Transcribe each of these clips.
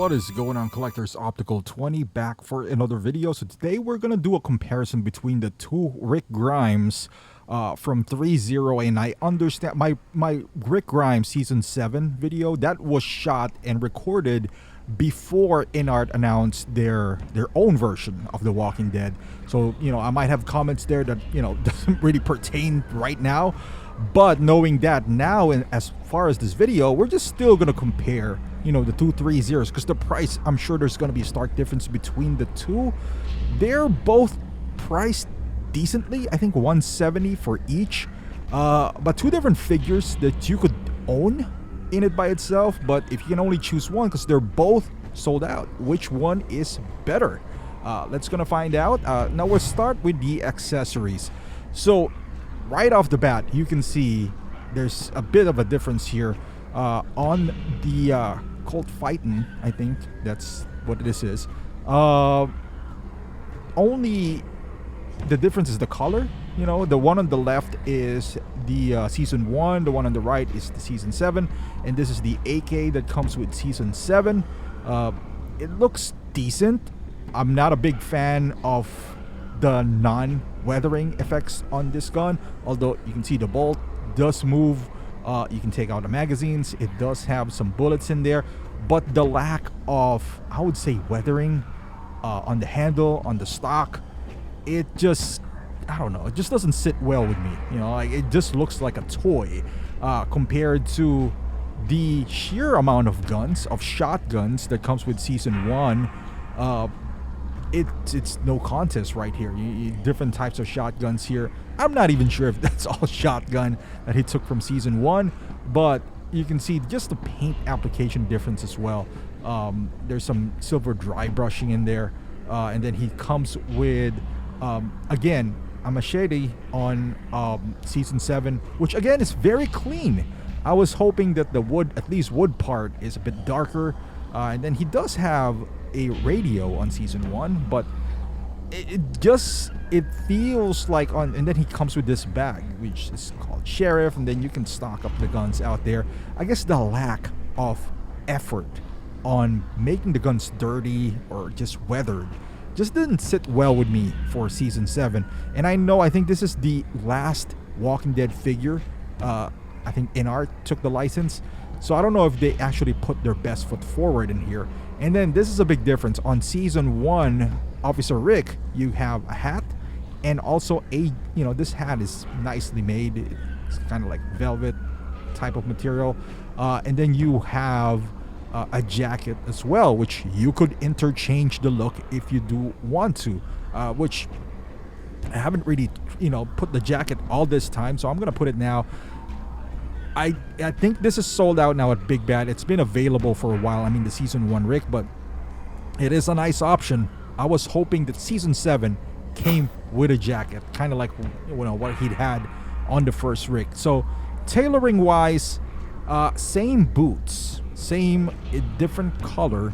What is going on, collectors? Optical 20 back for another video. So today we're gonna do a comparison between the two Rick Grimes from Threezero, and I understand my Rick Grimes season 7 video that was shot and recorded before InArt announced their own version of The Walking Dead. So I might have comments there that doesn't really pertain right now, but knowing that now, and as far as this video, we're just still gonna compare the two Threezeros, because the price, I'm sure there's going to be a stark difference between the two. They're both priced decently, I think 170 for each, but two different figures that you could own in it by itself. But if you can only choose one, because they're both sold out, which one is better? Let's gonna find out. Now we'll start with the accessories. So right off the bat, you can see there's a bit of a difference here on the Colt Fightin'. I think that's what this is. Only the difference is the color. The one on the left is the season 1, the one on the right is the season 7, and this is the AK that comes with season 7. It looks decent. I'm not a big fan of the non-weathering effects on this gun, although you can see the bolt does move. You can take out the magazines. It does have some bullets in there, but the lack of, I would say, weathering on the handle, on the stock, it just, I don't know, it just doesn't sit well with me. It just looks like a toy compared to the sheer amount of guns, of shotguns that comes with season 1. It's no contest right here. Different types of shotguns here. I'm not even sure if that's all shotgun that he took from season 1, but you can see just the paint application difference as well. There's some silver dry brushing in there, and then he comes with again a machete on season 7, which again is very clean. I was hoping that the wood, at least wood part, is a bit darker, and then he does have a radio on season 1, but it feels like on, and then he comes with this bag which is called Sheriff, and then you can stock up the guns out there. I guess the lack of effort on making the guns dirty or just weathered just didn't sit well with me for season 7. And I think this is the last Walking Dead figure. I think InArt took the license, so I don't know if they actually put their best foot forward in here. And then this is a big difference. On season 1, Officer Rick, you have a hat, and also this hat is nicely made. It's kind of like velvet type of material. And then you have a jacket as well, which you could interchange the look if you do want to, which I haven't really put the jacket all this time, so I'm gonna put it now. I think this is sold out now at Big Bad. It's been available for a while. I mean, the season 1 Rick, but it is a nice option. I was hoping that season 7 came with a jacket, kind of like what he'd had on the first Rick. So tailoring wise, same boots, same different color.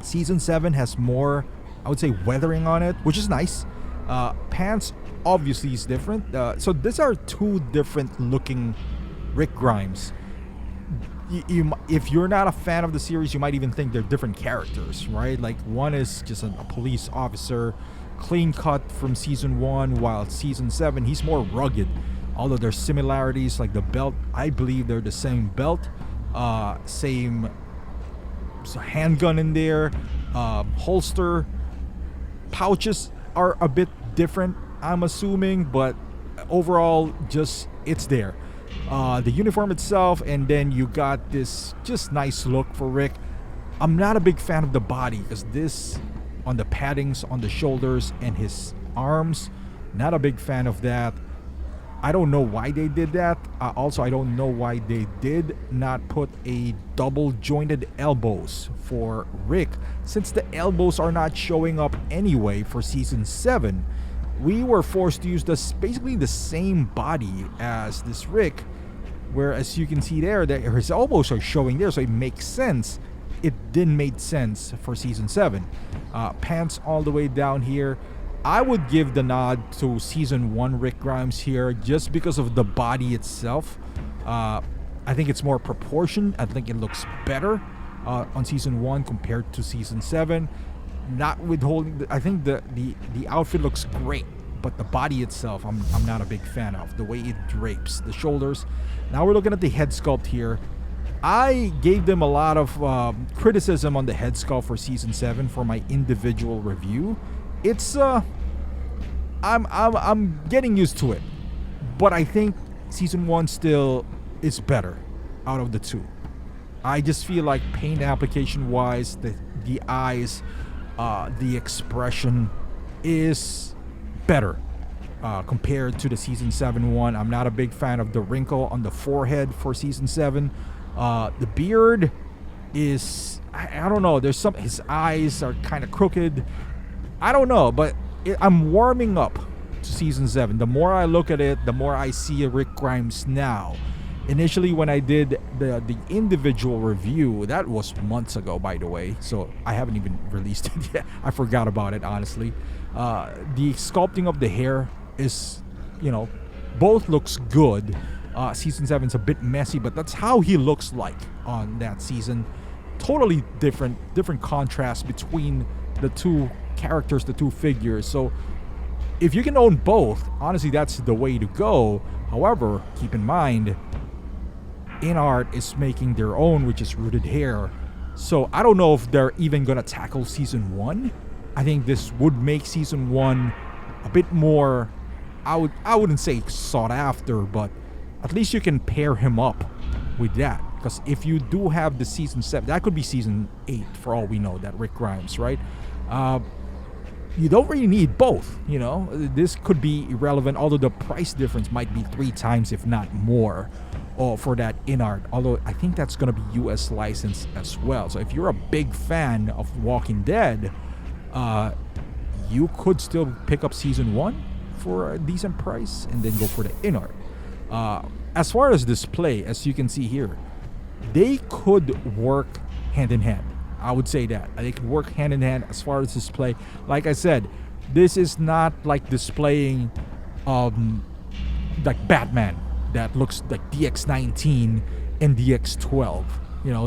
Season 7 has more, I would say, weathering on it, which is nice. Pants obviously is different. So these are two different looking Rick Grimes. If you're not a fan of the series, you might even think they're different characters, right? Like one is just a police officer, clean cut from season 1, while season 7 he's more rugged. Although there's similarities, like the belt, I believe they're the same belt, same handgun in there, holster, pouches are a bit different, I'm assuming, but overall, just it's there. The uniform itself, and then you got this just nice look for Rick. I'm not a big fan of the body, because this on the paddings on the shoulders and his arms, not a big fan of that. I don't know why they did that. Also, I don't know why they did not put a double jointed elbows for Rick, since the elbows are not showing up anyway for season 7. We were forced to use basically the same body as this Rick, where as you can see there, his elbows are showing there, so it makes sense. It didn't make sense for season 7. Pants all the way down here. I would give the nod to season 1 Rick Grimes here, just because of the body itself. I think it's more proportioned. I think it looks better. on season 1 compared to season 7. Not withholding, I think the outfit looks great, but the body itself, I'm not a big fan of. The way it drapes, the shoulders. Now we're looking at the head sculpt here. I gave them a lot of criticism on the head sculpt for season 7 for my individual review. It's I'm getting used to it, but I think season 1 still is better out of the two. I just feel like paint application wise, the eyes, the expression is better compared to the season 7 one. I'm not a big fan of the wrinkle on the forehead for season 7. The beard is, I don't know, there's some, his eyes are kind of crooked. I don't know, but I'm warming up to season 7. The more I look at it, the more I see Rick Grimes now. Initially, when I did the individual review, that was months ago, by the way, so I haven't even released it yet. I forgot about it, honestly. The sculpting of the hair is, both looks good. Season 7's a bit messy, but that's how he looks like on that season. Totally different contrast between the two characters, the two figures. So if you can own both, honestly, that's the way to go. However, keep in mind, InArt is making their own, which is rooted hair. So I don't know if they're even gonna tackle season 1. I think this would make season 1 a bit more, I wouldn't say sought after, but at least you can pair him up with that. Because if you do have the season 7, that could be season 8 for all we know, that Rick Grimes, right? You don't really need both, This could be irrelevant, although the price difference might be 3 times, if not more, for that InArt. Although I think that's going to be US licensed as well. So if you're a big fan of Walking Dead, you could still pick up season 1 for a decent price and then go for the InArt. As far as display, as you can see here, they could work hand in hand. I would say that they could work hand in hand as far as display. Like I said, this is not like displaying like Batman that looks like DX19 and DX12.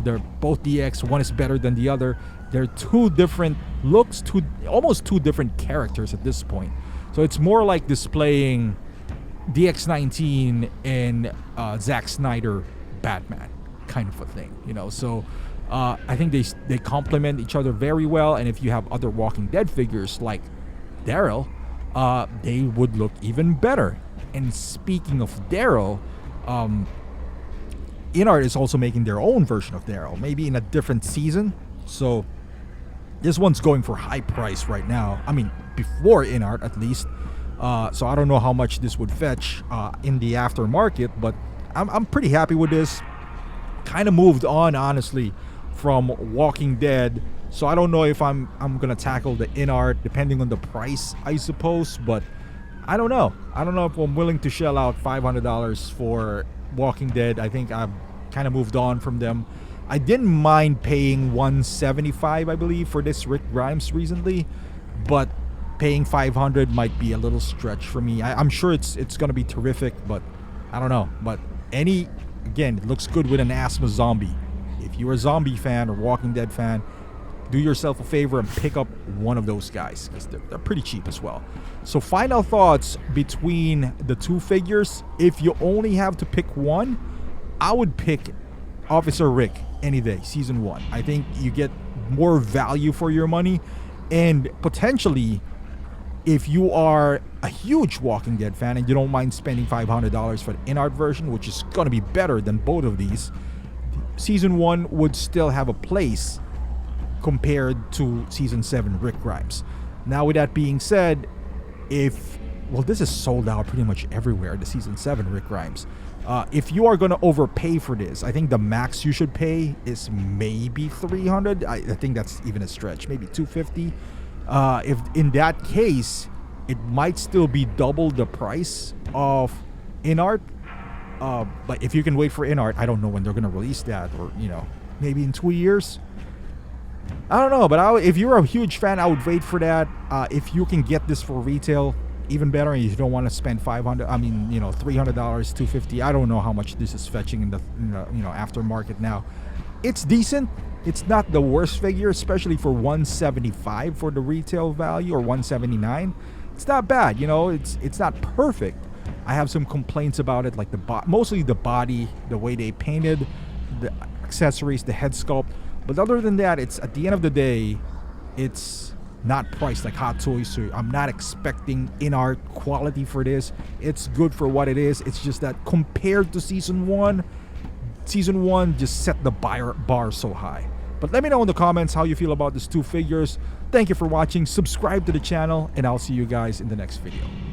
They're both DX. One is better than the other. They're two different looks, almost two different characters at this point. So it's more like displaying DX19 and Zack Snyder Batman kind of a thing. So I think they complement each other very well. And if you have other Walking Dead figures like Daryl, they would look even better. And speaking of Daryl, InArt is also making their own version of Daryl, maybe in a different season. So this one's going for high price right now. I mean, before InArt at least. So I don't know how much this would fetch in the aftermarket, but I'm pretty happy with this. Kind of moved on, honestly, from Walking Dead. So I don't know if I'm gonna tackle the InArt depending on the price, I suppose. But I don't know. I don't know if I'm willing to shell out $500 for Walking Dead. I think I've kind of moved on from them. I didn't mind paying $175, I believe, for this Rick Grimes recently, but paying $500 might be a little stretch for me. I'm sure it's gonna be terrific, but I don't know. But again, it looks good with an asthma zombie. If you're a zombie fan or Walking Dead fan, do yourself a favor and pick up one of those guys, because they're pretty cheap as well. So final thoughts between the two figures. If you only have to pick one, I would pick Officer Rick any day, season 1. I think you get more value for your money, and potentially, if you are a huge Walking Dead fan and you don't mind spending $500 for the InArt version, which is going to be better than both of these, season 1 would still have a place compared to season 7 Rick Grimes. Now, with that being said, this is sold out pretty much everywhere, the season 7 Rick Grimes. If you are going to overpay for this, I think the max you should pay is maybe $300. I think that's even a stretch, maybe $250. If in that case, it might still be double the price of InArt. But if you can wait for InArt, I don't know when they're going to release that, or maybe in 2 years. I don't know, but if you're a huge fan, I would wait for that. If you can get this for retail, even better. And you don't want to spend $300, $250. I don't know how much this is fetching in the aftermarket now. It's decent. It's not the worst figure, especially for 175 for the retail value, or 179. It's not bad, you know. It's not perfect. I have some complaints about it, like mostly the body, the way they painted, the accessories, the head sculpt. But other than that, it's at the end of the day, it's not priced like Hot Toys, so I'm not expecting in-art quality for this. It's good for what it is. It's just that compared to season one just set the bar so high. But let me know in the comments how you feel about these two figures. Thank you for watching. Subscribe to the channel, and I'll see you guys in the next video.